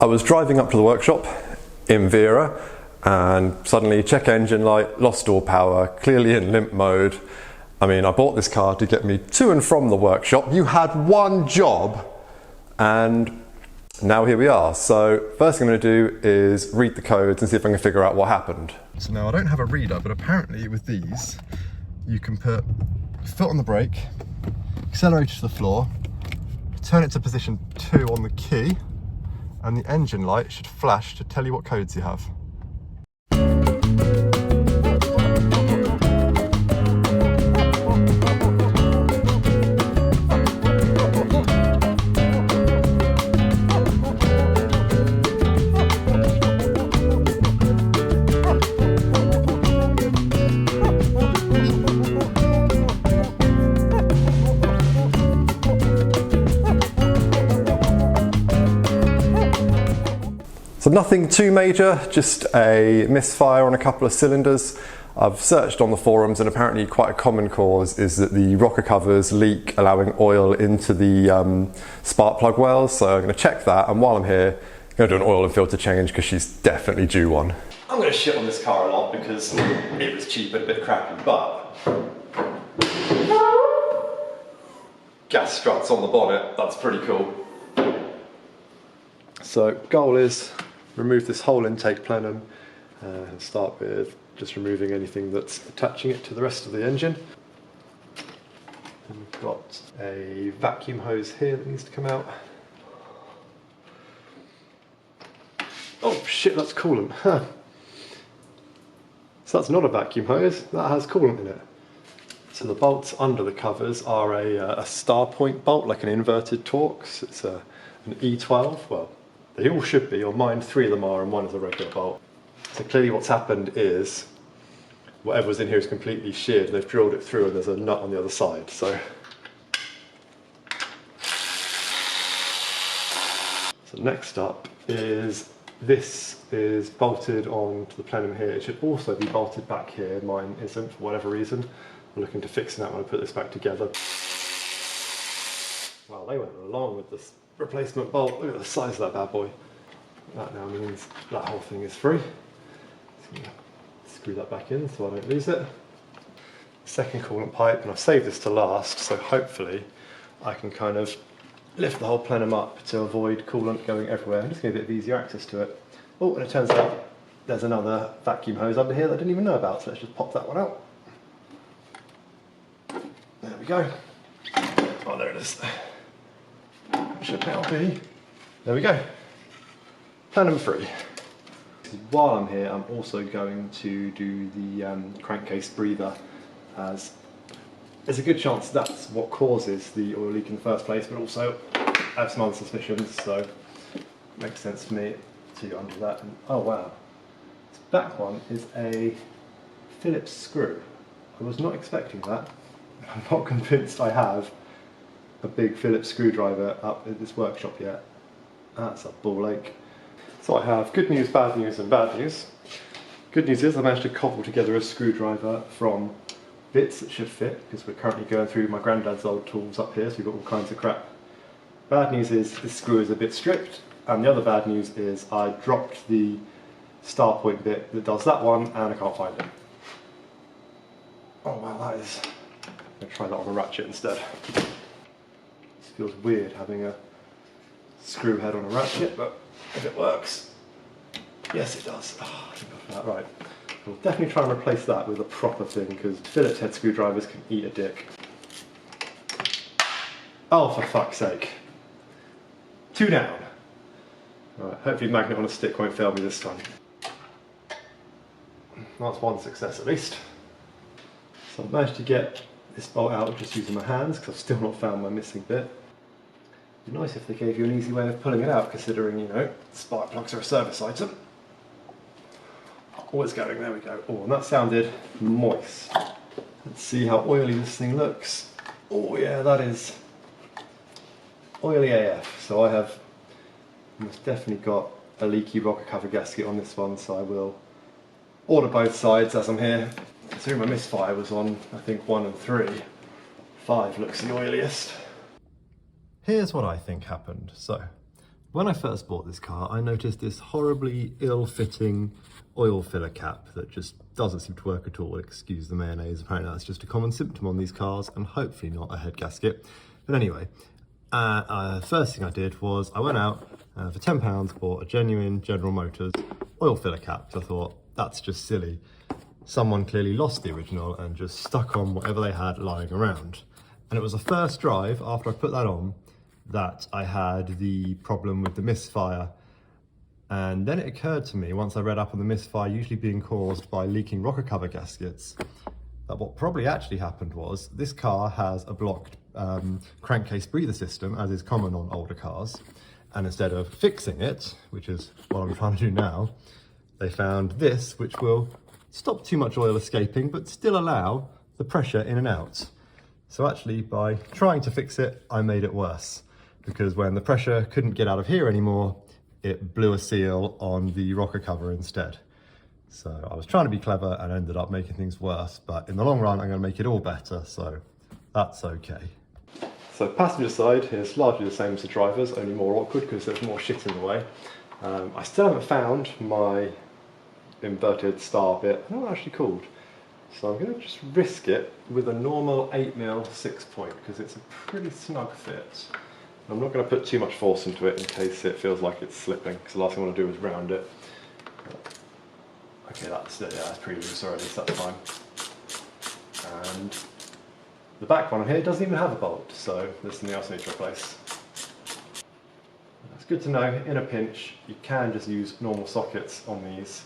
I was driving up to the workshop in Vera and suddenly check engine light, lost all power, clearly in limp mode. I mean, I bought this car to get me to and from the workshop. You had one job and now here we are. So first thing I'm going to do is read the codes and see if I can figure out what happened. So now I don't have a reader, but apparently with these, you can put foot on the brake, accelerator to the floor, turn it to position 2 on the key, and the engine light should flash to tell you what codes you have. So nothing too major, just a misfire on a couple of cylinders. I've searched on the forums and apparently quite a common cause is that the rocker covers leak, allowing oil into the spark plug wells. So I'm going to check that, and while I'm here, I'm going to do an oil and filter change because she's definitely due one. I'm going to shit on this car a lot because it was cheap and a bit crappy, but gas struts on the bonnet, that's pretty cool. So goal is remove this whole intake plenum and start with just removing anything that's attaching it to the rest of the engine. And we've got a vacuum hose here that needs to come out. Oh shit, that's coolant. Huh. So that's not a vacuum hose, that has coolant in it. So the bolts under the covers are a star point bolt, like an inverted Torx. It's an E12, well, they all should be, or mine 3 of them are and 1 is a regular bolt. So clearly what's happened is whatever's in here is completely sheared and they've drilled it through and there's a nut on the other side. So next up is this is bolted onto the plenum here. It should also be bolted back here. Mine isn't for whatever reason. I'm looking to fix that when I put this back together. Wow, they went along with this replacement bolt. Look at the size of that bad boy. That now means that whole thing is free. So screw that back in so I don't lose it. Second coolant pipe, and I've saved this to last, so hopefully I can kind of lift the whole plenum up to avoid coolant going everywhere and just get a bit of easier access to it. Oh, and it turns out there's another vacuum hose under here that I didn't even know about, so let's just pop that one out. There we go. Oh, there it is. Should now be, there we go, plenum free. While I'm here, I'm also going to do the crankcase breather, as there's a good chance that's what causes the oil leak in the first place, but also I have some other suspicions, so it makes sense for me to undo that. And, oh wow, this back one is a Phillips screw. I was not expecting that. I'm not convinced I have a big Phillips screwdriver up at this workshop yet. That's a ball ache. So I have good news, and bad news. Good news is I managed to cobble together a screwdriver from bits that should fit, because we're currently going through my granddad's old tools up here, so we've got all kinds of crap. Bad news is this screw is a bit stripped, and the other bad news is I dropped the star point bit that does that one, and I can't find it. Oh wow, that is... I'm going to try that on a ratchet instead. Feels weird having a screw head on a ratchet, but if it works, yes it does. Oh, I think I've got that right. We'll definitely try and replace that with a proper thing, because Phillips head screwdrivers can eat a dick. Oh, for fuck's sake. 2 down. Right, hopefully magnet on a stick won't fail me this time. That's 1 success at least. So I've managed to get this bolt out just using my hands, because I've still not found my missing bit. It'd be nice if they gave you an easy way of pulling it out, considering, you know, spark plugs are a service item. Oh, it's going, there we go. Oh, and that sounded moist. Let's see how oily this thing looks. Oh yeah, that is oily AF. So I have most definitely got a leaky rocker cover gasket on this one, so I will order both sides as I'm here. Considering my misfire was on, I think, 1 and 3, 5 looks the oiliest. Here's what I think happened. So, When I first bought this car, I noticed this horribly ill-fitting oil filler cap that just doesn't seem to work at all. Excuse the mayonnaise, apparently that's just a common symptom on these cars and hopefully not a head gasket. But anyway, first thing I did was I went out for £10, bought a genuine General Motors oil filler cap. I thought, that's just silly. Someone clearly lost the original and just stuck on whatever they had lying around. And it was the first drive after I put that on that I had the problem with the misfire. And then it occurred to me, once I read up on the misfire usually being caused by leaking rocker cover gaskets, that what probably actually happened was this car has a blocked crankcase breather system, as is common on older cars. And instead of fixing it, which is what I'm trying to do now, they found this, which will stop too much oil escaping, but still allow the pressure in and out. So actually, by trying to fix it, I made it worse, because when the pressure couldn't get out of here anymore, it blew a seal on the rocker cover instead. So I was trying to be clever and ended up making things worse, but in the long run, I'm going to make it all better, so that's okay. So passenger side is largely the same as the driver's, only more awkward because there's more shit in the way. I still haven't found my inverted star bit. I don't know what it's actually called. So I'm going to just risk it with a normal 8mm 6-point because it's a pretty snug fit. I'm not going to put too much force into it in case it feels like it's slipping, because the last thing I want to do is round it. Okay, that's pretty loose already, so that's fine. And the back one here doesn't even have a bolt, so there's something else I need to replace. It's good to know, in a pinch, you can just use normal sockets on these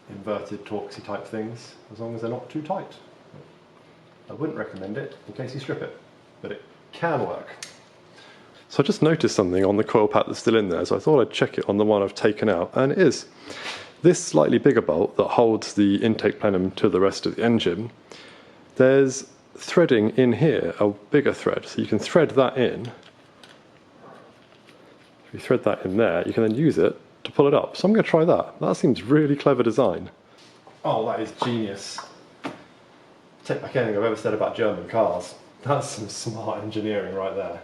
inverted Torxy type things, as long as they're not too tight. I wouldn't recommend it in case you strip it, but it can work. So I just noticed something on the coil pack that's still in there, so I thought I'd check it on the one I've taken out, and it is. This slightly bigger bolt that holds the intake plenum to the rest of the engine, there's threading in here, a bigger thread, so you can thread that in. If you thread that in there, you can then use it to pull it up. So I'm going to try that. That seems really clever design. Oh, that is genius. Take back anything I've ever said about German cars. That's some smart engineering right there.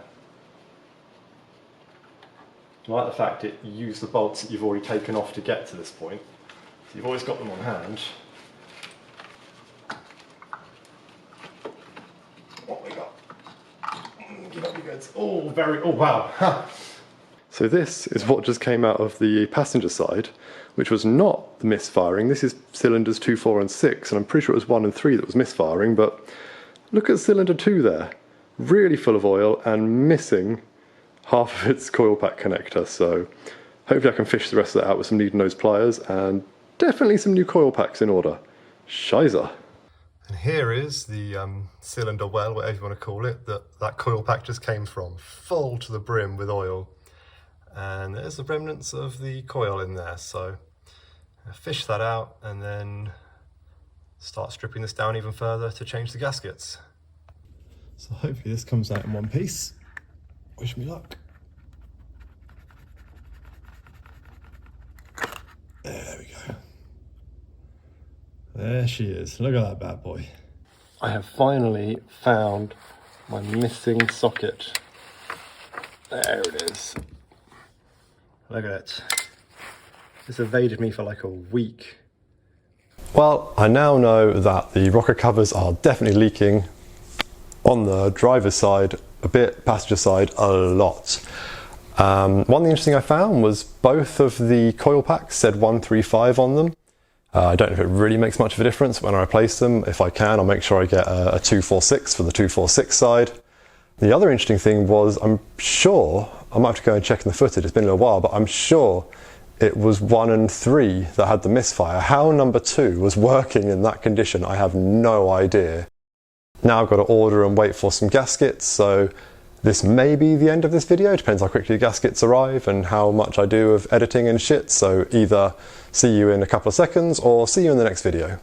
I like the fact it used the bolts that you've already taken off to get to this point. So you've always got them on hand. What we got? Give up your goods. Oh, wow. So this is what just came out of the passenger side, which was not the misfiring. This is cylinders 2, 4 and 6, and I'm pretty sure it was 1 and 3 that was misfiring, but look at cylinder 2 there. Really full of oil and missing half of its coil pack connector, so hopefully I can fish the rest of that out with some needle nose pliers and definitely some new coil packs in order. Shiza. And here is the cylinder well, whatever you want to call it, that coil pack just came from, full to the brim with oil. And there's the remnants of the coil in there, so fish that out and then start stripping this down even further to change the gaskets. So hopefully this comes out in one piece. Wish me luck. There we go. There she is. Look at that bad boy. I have finally found my missing socket. There it is. Look at it. This evaded me for like a week. Well, I now know that the rocker covers are definitely leaking on the driver's side a bit, passenger side a lot. One thing interesting I found was both of the coil packs said 135 on them. I don't know if it really makes much of a difference when I replace them. If I can, I'll make sure I get a 246 for the 246 side. The other interesting thing was, I'm sure, I might have to go and check in the footage, it's been a little while, but I'm sure it was 1 and 3 that had the misfire. How number 2 was working in that condition, I have no idea. Now I've got to order and wait for some gaskets, so this may be the end of this video. It depends how quickly the gaskets arrive and how much I do of editing and shit, so either see you in a couple of seconds or see you in the next video.